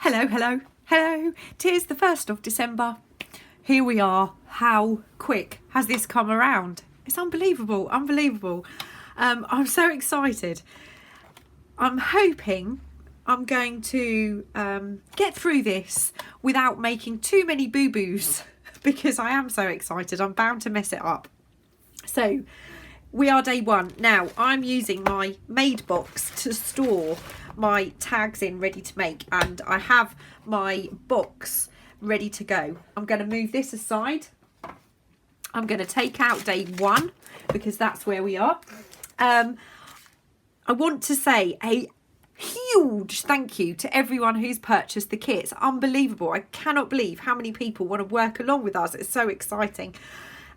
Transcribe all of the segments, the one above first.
Hello, hello, hello. 'Tis the 1st of December. Here we are. How quick has this come around? It's unbelievable, unbelievable. I'm so excited. I'm hoping I'm going to get through this without making too many boo-boos because I am so excited. I'm bound to mess it up. So we are day one. Now I'm using my made box to store my tags in, ready to make, and I have my box ready to go. I'm going to move this aside. I'm going to take out day one because that's where we are. I want to say a huge thank you to everyone who's purchased the kits. Unbelievable. I cannot believe how many people want to work along with us. It's so exciting.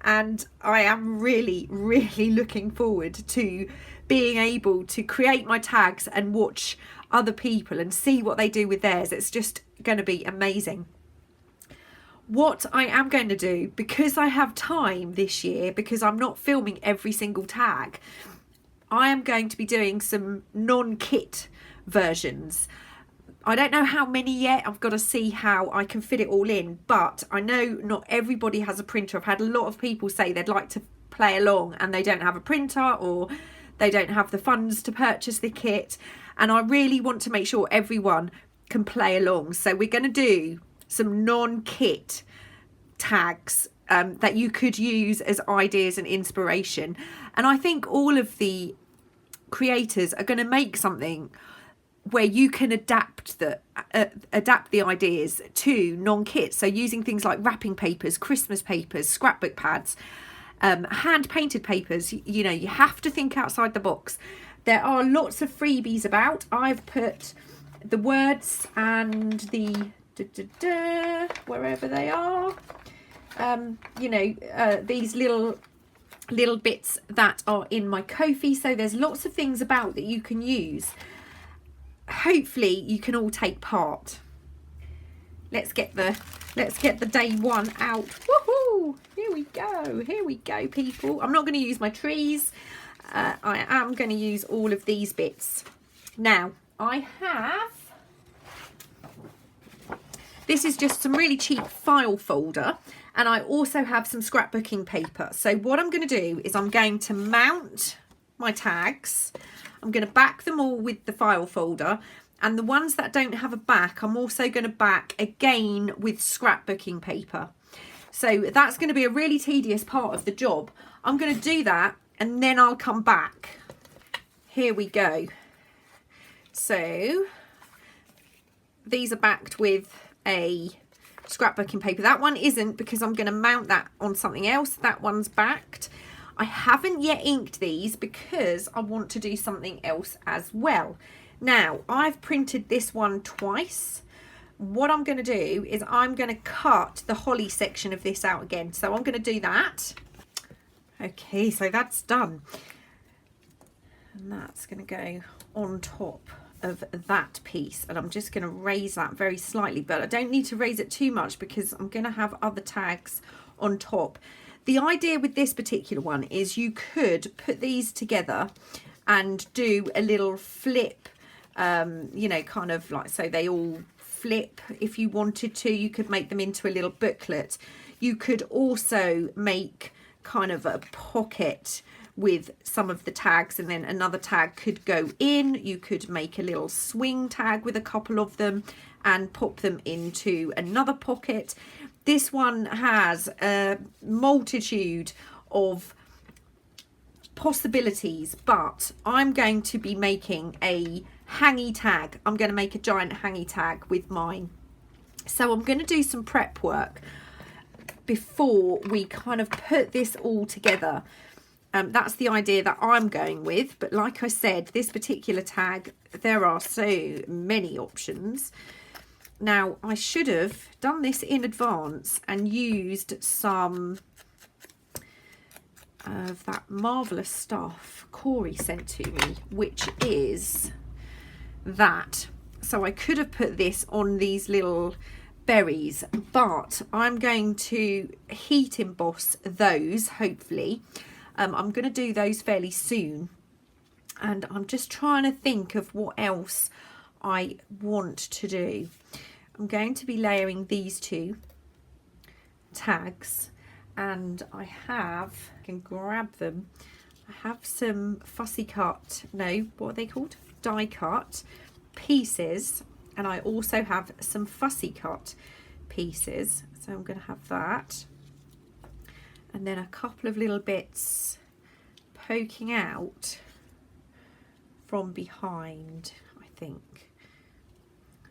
And I am really, really looking forward to being able to create my tags and watch other people and see what they do with theirs. It's just going to be amazing. What I am going to do, because I have time this year, because I'm not filming every single tag, I am going to be doing some non-kit versions. I don't know how many yet. I've got to see how I can fit it all in, but I know not everybody has a printer. I've had a lot of people say they'd like to play along and they don't have a printer, or they don't have the funds to purchase the kit, and I really want to make sure everyone can play along. So we're going to do some non-kit tags that you could use as ideas and inspiration, and I think all of the creators are going to make something where you can adapt the ideas to non-kit. So using things like wrapping papers, Christmas papers, scrapbook pads, hand painted papers. You know, you have to think outside the box. There are lots of freebies about. I've put the words and the wherever they are, these little bits that are in my Ko-fi. So there's lots of things about that you can use. Hopefully you can all take part. Let's get the day one out. Woohoo! Here we go, people. I'm not going to use my trees. I am going to use all of these bits. Now I have, this is just some really cheap file folder, and I also have some scrapbooking paper. So what I'm going to do is I'm going to mount my tags. I'm going to back them all with the file folder, and the ones that don't have a back, I'm also going to back again with scrapbooking paper. So that's going to be a really tedious part of the job. I'm going to do that and then I'll come back. Here we go. So these are backed with a scrapbooking paper. That one isn't, because I'm going to mount that on something else. That one's backed. I haven't yet inked these because I want to do something else as well. Now, I've printed this one twice. What I'm going to do is I'm going to cut the holly section of this out again. So I'm going to do that. Okay, so that's done. And that's going to go on top of that piece. And I'm just going to raise that very slightly, but I don't need to raise it too much because I'm going to have other tags on top. The idea with this particular one is you could put these together and do a little flip, kind of like, so they all flip. If you wanted to, you could make them into a little booklet. You could also make kind of a pocket with some of the tags, and then another tag could go in. You could make a little swing tag with a couple of them and pop them into another pocket. This one has a multitude of possibilities, but I'm going to be making a hangy tag. I'm going to make a giant hangy tag with mine. So I'm going to do some prep work before we kind of put this all together. That's the idea that I'm going with. But like I said, this particular tag, there are so many options. Now, I should have done this in advance and used some of that marvellous stuff Corey sent to me, which is that. So I could have put this on these little berries, but I'm going to heat emboss those, hopefully. I'm going to do those fairly soon, and I'm just trying to think of what else I want to do. I'm going to be layering these two tags, and I can grab them. I have some fussy cut, no, what are they called? Die cut pieces, and I also have some fussy cut pieces. So I'm going to have that, and then a couple of little bits poking out from behind, I think.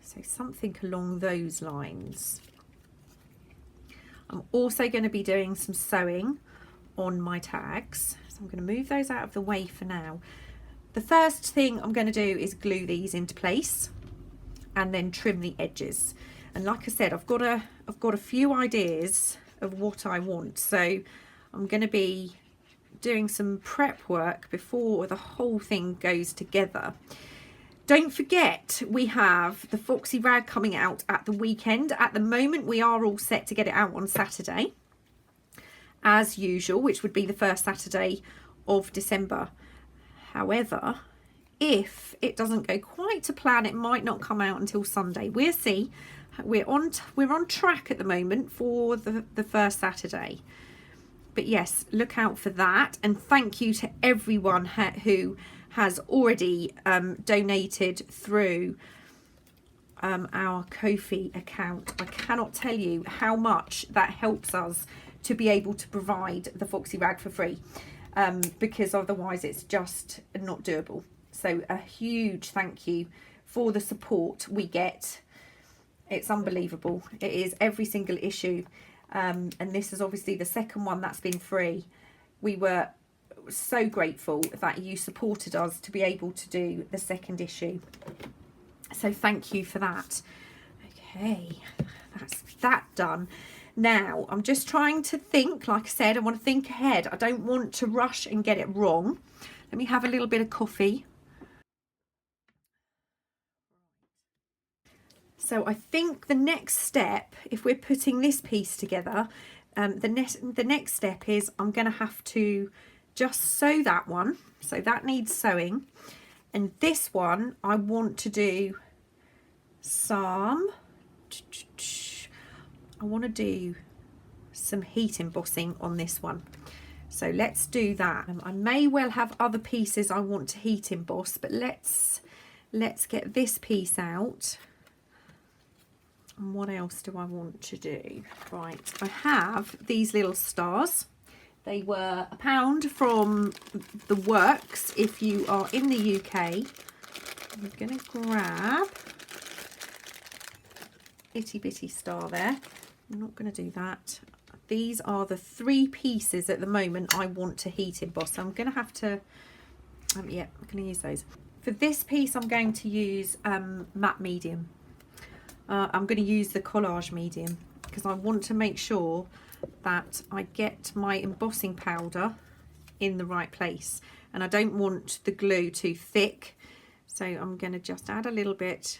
So something along those lines. I'm also going to be doing some sewing on my tags, so I'm going to move those out of the way for now. The first thing I'm going to do is glue these into place and then trim the edges. And like I said, I've got a few ideas of what I want, so I'm going to be doing some prep work before the whole thing goes together. Don't forget, we have the Foxy Rag coming out at the weekend. At the moment, we are all set to get it out on Saturday, as usual, which would be the first Saturday of December. However, if it doesn't go quite to plan, it might not come out until Sunday. We'll see. We're on track at the moment for the first Saturday. But yes, look out for that. And thank you to everyone who has already donated through our Ko-fi account. I cannot tell you how much that helps us to be able to provide the Foxy Rag for free, because otherwise it's just not doable. So a huge thank you for the support we get. It's unbelievable. It is every single issue. And this is obviously the second one that's been free. We were so grateful that you supported us to be able to do the second issue. So thank you for that. Okay, that's that done. Now, I'm just trying to think, like I said, I want to think ahead. I don't want to rush and get it wrong. Let me have a little bit of coffee. So I think the next step, if we're putting this piece together, the next step is I'm going to have to just sew that one. So that needs sewing. And this one, I want to do some heat embossing on this one. So let's do that. I may well have other pieces I want to heat emboss, but let's get this piece out. And what else do I want to do? Right, I have these little stars. They were £1 from the Works if you are in the UK. I'm going to grab itty bitty star there. I'm not going to do that. These are the 3 pieces at the moment I want to heat emboss. So I'm going to have to, yeah, I'm going to use those. For this piece, I'm going to use matte medium. I'm going to use the collage medium because I want to make sure that I get my embossing powder in the right place, and I don't want the glue too thick, so I'm going to just add a little bit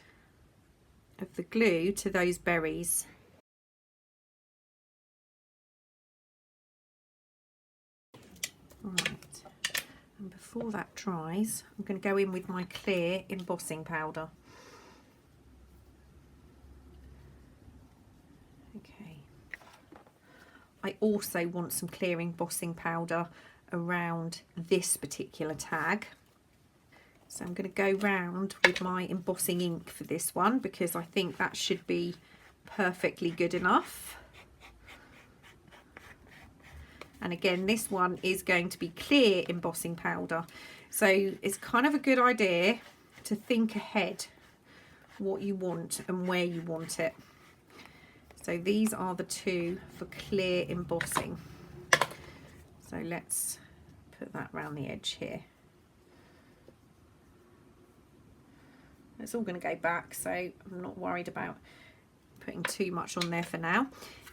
of the glue to those berries. Right, and before that dries, I'm going to go in with my clear embossing powder. I also want some clear embossing powder around this particular tag. So I'm going to go round with my embossing ink for this one because I think that should be perfectly good enough. And again, this one is going to be clear embossing powder. So it's kind of a good idea to think ahead what you want and where you want it. So these are the 2 for clear embossing. So let's put that around the edge here. It's all going to go back, so I'm not worried about putting too much on there for now.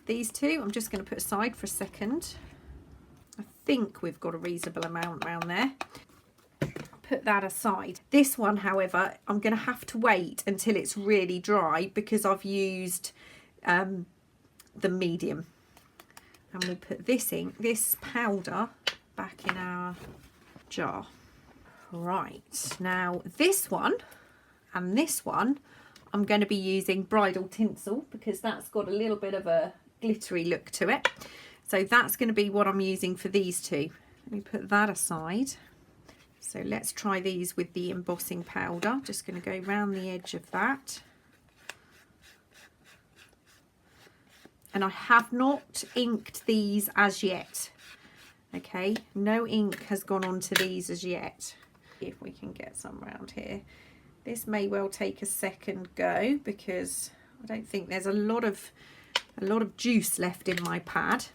These 2 I'm just going to put aside for a second. I think we've got a reasonable amount around there. Put that aside. This one, however, I'm going to have to wait until it's really dry because I've used the medium, and we'll put this powder back in our jar. Right, now this one and this one I'm going to be using bridal tinsel because that's got a little bit of a glittery look to it. So that's going to be what I'm using for these two. Let me put that aside. So let's try these with the embossing powder. Just going to go around the edge of that. And I have not inked these as yet. Okay, no ink has gone onto these as yet. If we can get some around here. This may well take a second go because I don't think there's a lot of juice left in my pad.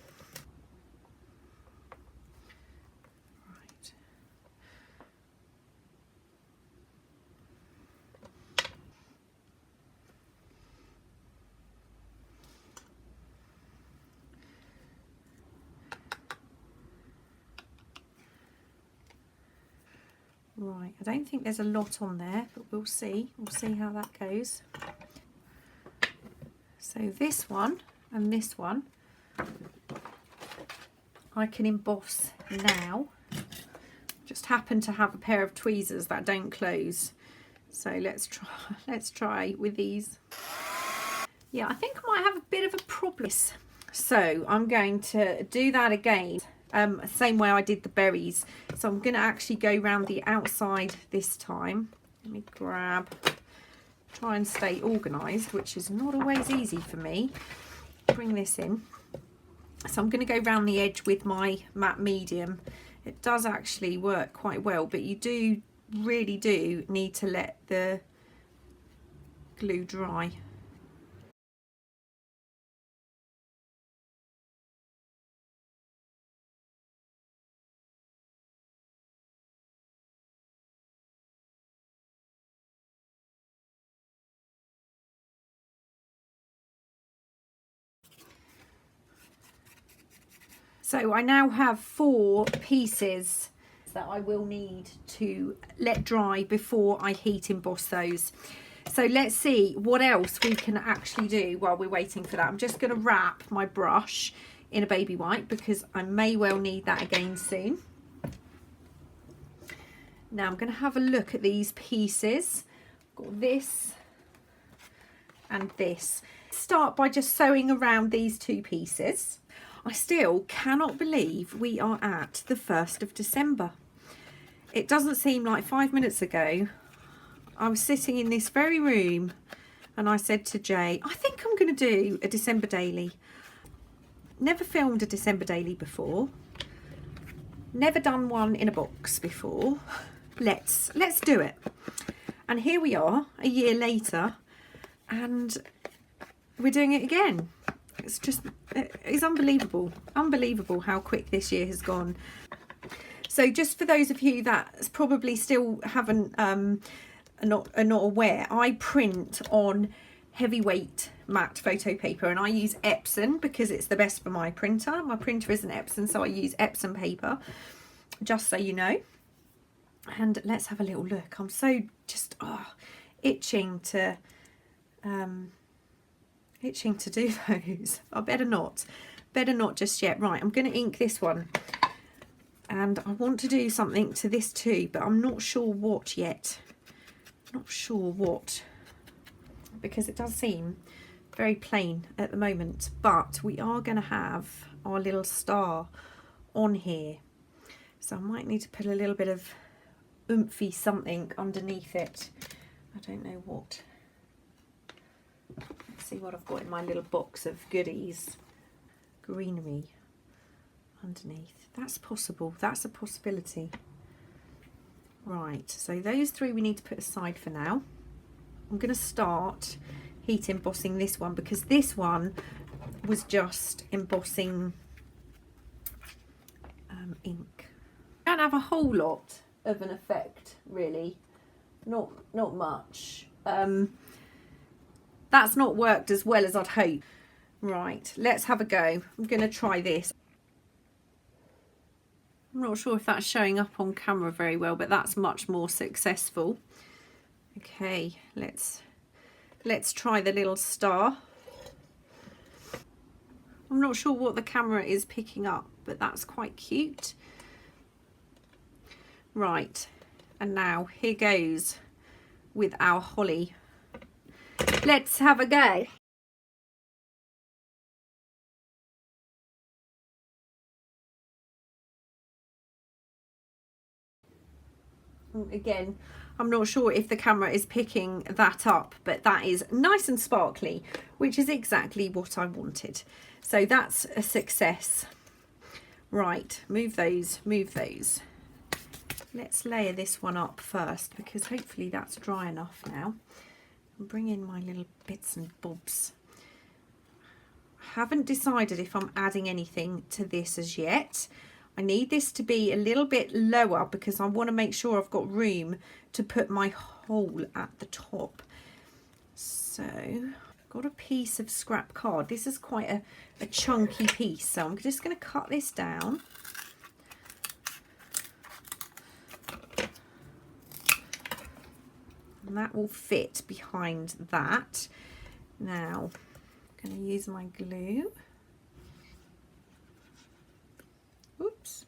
Right, I don't think there's a lot on there, but we'll see how that goes. So this one and this one I can emboss now. Just happen to have a pair of tweezers that don't close, so let's try with these. Yeah, I think I might have a bit of a problem, so I'm going to do that again. Same way I did the berries. So I'm going to actually go around the outside this time. Let me try and stay organised, which is not always easy for me. Bring this in. So I'm going to go around the edge with my matte medium. It does actually work quite well, but you really do need to let the glue dry. So I now have 4 pieces that I will need to let dry before I heat emboss those. So let's see what else we can actually do while we're waiting for that. I'm just going to wrap my brush in a baby white because I may well need that again soon. Now I'm going to have a look at these pieces. I've got this and this. Start by just sewing around these 2 pieces. I still cannot believe we are at the 1st of December. It doesn't seem like 5 minutes ago I was sitting in this very room and I said to Jay, I think I'm going to do a December daily. Never filmed a December daily before. Never done one in a box before. Let's do it. And here we are a year later and we're doing it again. It's unbelievable how quick this year has gone. So just for those of you that probably still haven't are not aware, I print on heavyweight matte photo paper and I use Epson because it's the best for my printer. My printer isn't Epson, so I use Epson paper, just so you know. And let's have a little look. I'm so just itching to do those. I better not just yet. Right, I'm going to ink this one and I want to do something to this too, but I'm not sure what yet. Not sure what, because it does seem very plain at the moment, but we are going to have our little star on here, so I might need to put a little bit of oomphy something underneath it. I don't know what. Let's see what I've got in my little box of goodies. Greenery underneath. That's possible. That's a possibility. Right, so those 3 we need to put aside for now. I'm going to start heat embossing this one because this one was just embossing ink. Don't have a whole lot of an effect really. Not much. That's not worked as well as I'd hope. Right, let's have a go. I'm going to try this. I'm not sure if that's showing up on camera very well, but that's much more successful. Okay, let's try the little star. I'm not sure what the camera is picking up, but that's quite cute. Right, and now here goes with our holly. Let's have a go. Again, I'm not sure if the camera is picking that up, but that is nice and sparkly, which is exactly what I wanted. So that's a success. Right, move those, move those. Let's layer this one up first, because hopefully that's dry enough now. And bring in my little bits and bobs. I haven't decided if I'm adding anything to this as yet. I need this to be a little bit lower because I want to make sure I've got room to put my hole at the top. So I've got a piece of scrap card. This is quite a chunky piece, so I'm just going to cut this down. And that will fit behind that. Now I'm going to use my glue. Oops.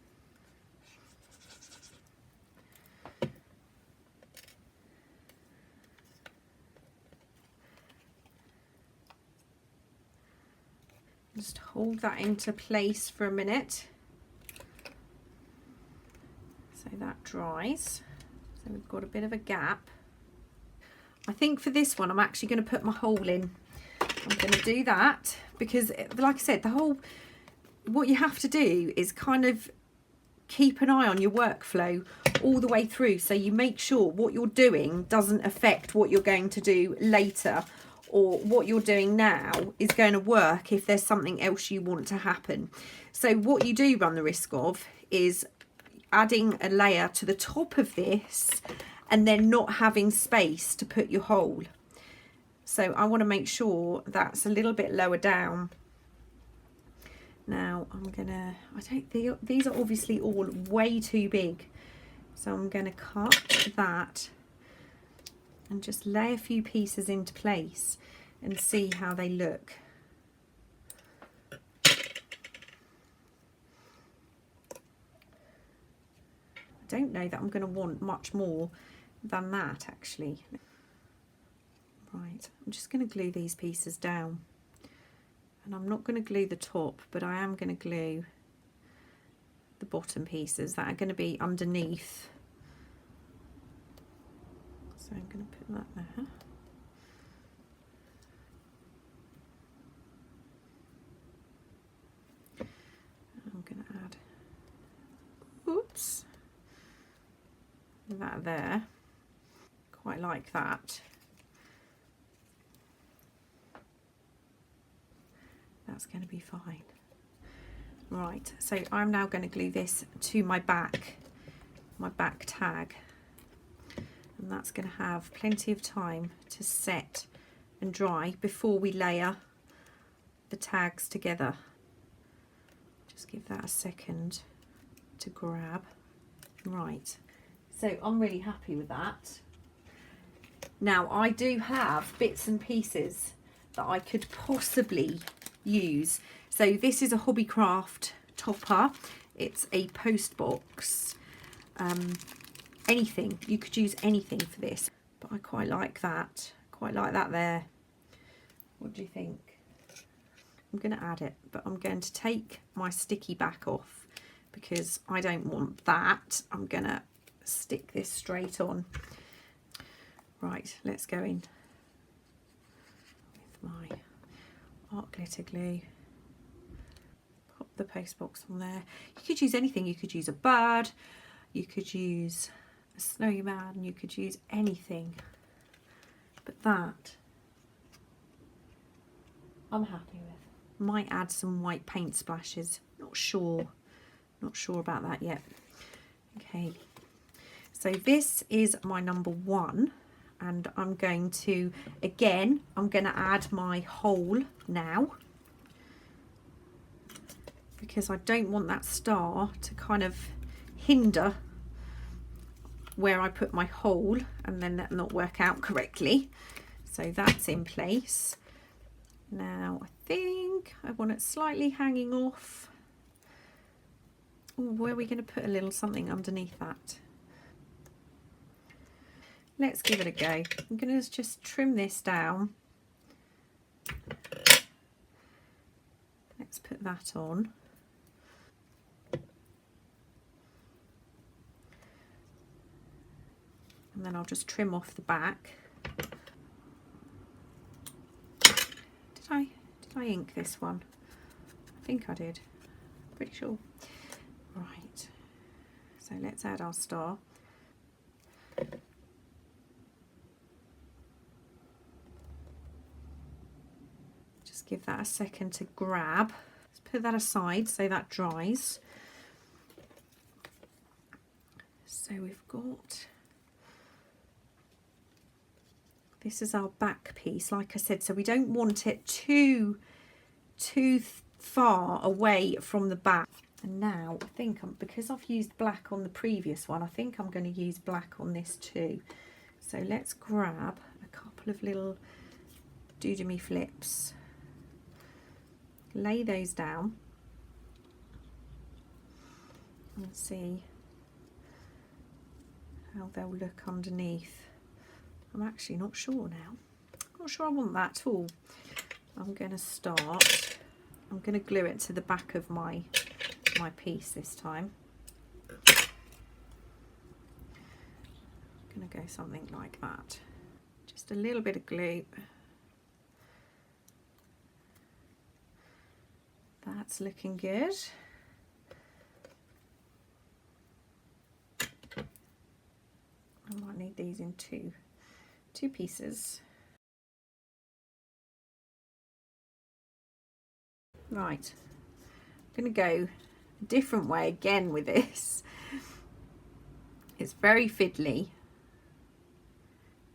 Just hold that into place for a minute so that dries. So we've got a bit of a gap. I think for this one I'm actually going to put my hole in. I'm going to do that because, like I said, what you have to do is kind of keep an eye on your workflow all the way through, so you make sure what you're doing doesn't affect what you're going to do later, or what you're doing now is going to work if there's something else you want to happen. So what you do run the risk of is adding a layer to the top of this and then not having space to put your hole. So I want to make sure that's a little bit lower down. Now these are obviously all way too big. So I'm going to cut that and just lay a few pieces into place and see how they look. I don't know that I'm going to want much more than that actually. Right, I'm just going to glue these pieces down. And I'm not going to glue the top, but I am going to glue the bottom pieces that are going to be underneath. So I'm going to put that there. I'm going to add, oops, that there. Quite like that. That's going to be fine. Right, so I'm now going to glue this to my back tag, and that's going to have plenty of time to set and dry before we layer the tags together. Just give that a second to grab. Right, so I'm really happy with that. Now I do have bits and pieces that I could possibly use. So this is a Hobbycraft topper. It's a post box. Anything, you could use anything for this, but I quite like that. Quite like that there. What do you think? I'm going to add it, but I'm going to take my sticky back off because I don't want that. I'm going to stick this straight on. Right, let's go in with my art glitter glue. Pop the post box on there. You could use anything. You could use a bird, you could use a snowman, you could use anything, but that I'm happy with. Might add some white paint splashes, not sure about that yet. Okay, so this is my number one, and I'm going to add my hole now, because I don't want that star to kind of hinder where I put my hole and then that not work out correctly. So that's in place. Now I think I want it slightly hanging off. Ooh, where are we going to put a little something underneath that? let's give it a go. I'm going to just trim this down. Let's put that on. And then I'll just trim off the back. Did I ink this one? I think I did. Pretty sure. Right. So let's add our star. Just give that a second to grab. Let's put that aside so that dries. So we've got, this is our back piece, like I said, so we don't want it too far away from the back. And now I think because I've used black on the previous one, I think I'm going to use black on this too. So let's grab a couple of little doodomy flips, lay those down and see how they'll look underneath. I'm actually not sure now. I'm not sure I want that at all. I'm going to start, I'm going to glue it to the back of my piece this time. I'm going to go something like that. Just a little bit of glue. That's looking good. I might need these in two pieces. Right, I'm going to go a different way again with this. It's very fiddly.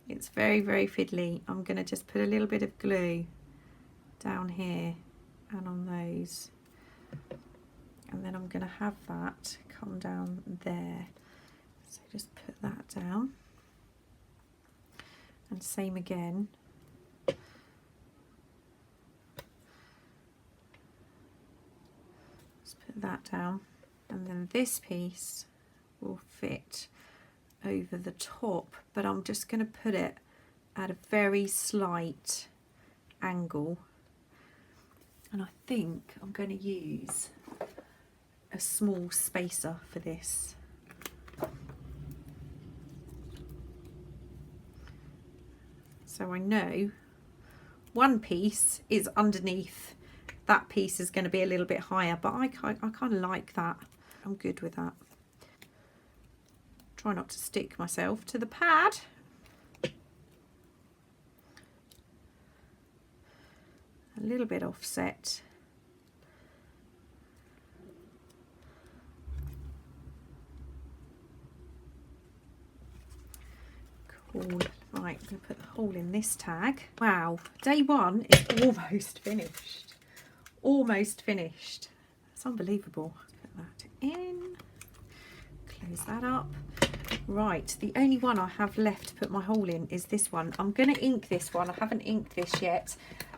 It's very, very fiddly. I'm going to just put a little bit of glue down here and on those. And then I'm going to have that come down there. So just put that down. And same again. Just put that down. And then this piece will fit over the top, but I'm just going to put it at a very slight angle. And I think I'm going to use a small spacer for this. So I know one piece is underneath, that piece is going to be a little bit higher, but I kind of like that. I'm good with that. Try not to stick myself to the pad. A little bit offset. Cool. Right, I'm going to put the hole in this tag. Wow, day one is almost finished. Almost finished. That's unbelievable. Let's put that in. Close that up. Right, the only one I have left to put my hole in is this one. I'm going to ink this one. I haven't inked this yet.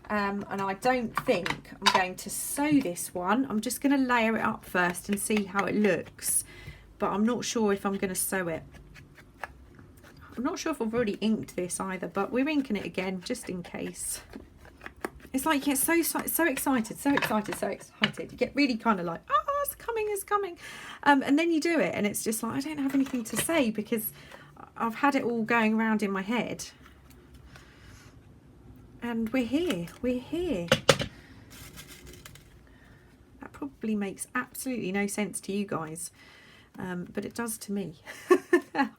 And I don't think I'm going to sew this one. I'm just going to layer it up first and see how it looks. But I'm not sure if I'm going to sew it. I'm not sure if I've already inked this either, but we're inking it again just in case. It's like you get so excited. You get really kind of like, oh, it's coming. And then you do it and it's just like, I don't have anything to say because I've had it all going around in my head. And we're here. That probably makes absolutely no sense to you guys, but it does to me.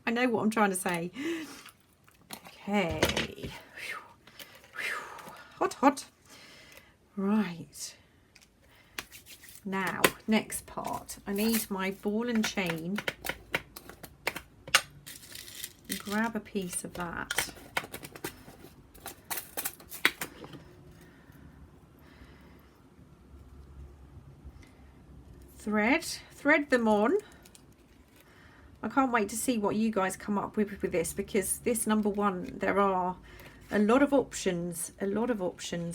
I know what I'm trying to say. Okay. Hot. Right. Now, next part. I need my ball and chain. Grab a piece of that. Thread them on. I can't wait to see what you guys come up with this, because this number one, there are a lot of options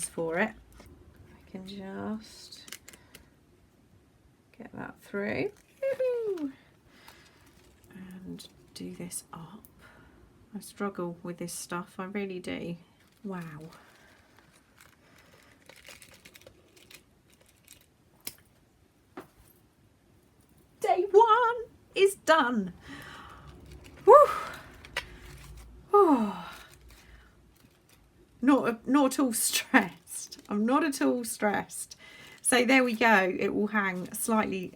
for it. I can just get that through and do this up. I struggle with this stuff, I really do. Wow. Day one is done. Woo. Oh. Not at all stressed. I'm not at all stressed. So there we go. It will hang slightly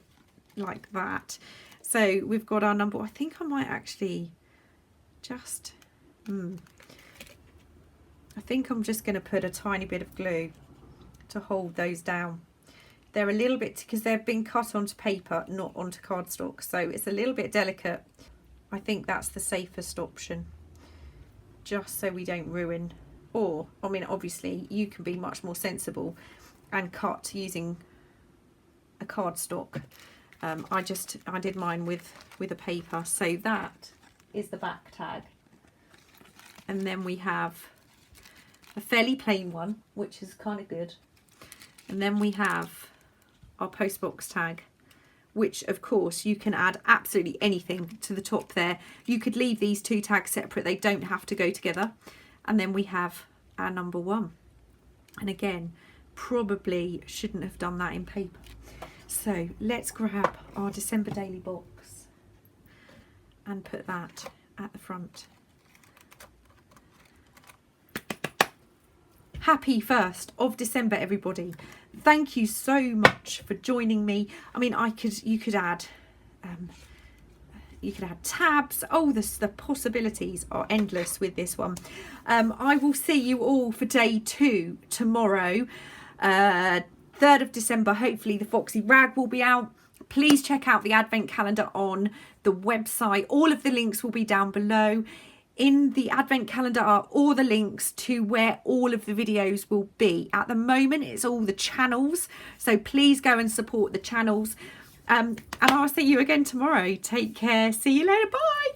like that. So we've got our number. I think I might actually just I think I'm just going to put a tiny bit of glue to hold those down. They're a little bit, because they've been cut onto paper, not onto cardstock, so it's a little bit delicate. I think that's the safest option, just so we don't ruin. Or, I mean, obviously you can be much more sensible and cut using a cardstock. I did mine with a paper. So that is the back tag. And then we have a fairly plain one, which is kind of good. And then we have our postbox tag, which of course you can add absolutely anything to the top there. You could leave these two tags separate. They don't have to go together. And then we have our number one. And again, probably shouldn't have done that in paper. So let's grab our December daily box and put that at the front. Happy 1st of December, everybody. Thank you so much for joining me. I mean, you could add tabs. Oh, the possibilities are endless with this one. I will see you all for day 2 tomorrow, 3rd of December. Hopefully the Foxy Rag will be out. Please check out the advent calendar on the website. All of the links will be down below. In the advent calendar are all the links to where all of the videos will be. At the moment, it's all the channels. So please go and support the channels. And I'll see you again tomorrow. Take care. See you later. Bye.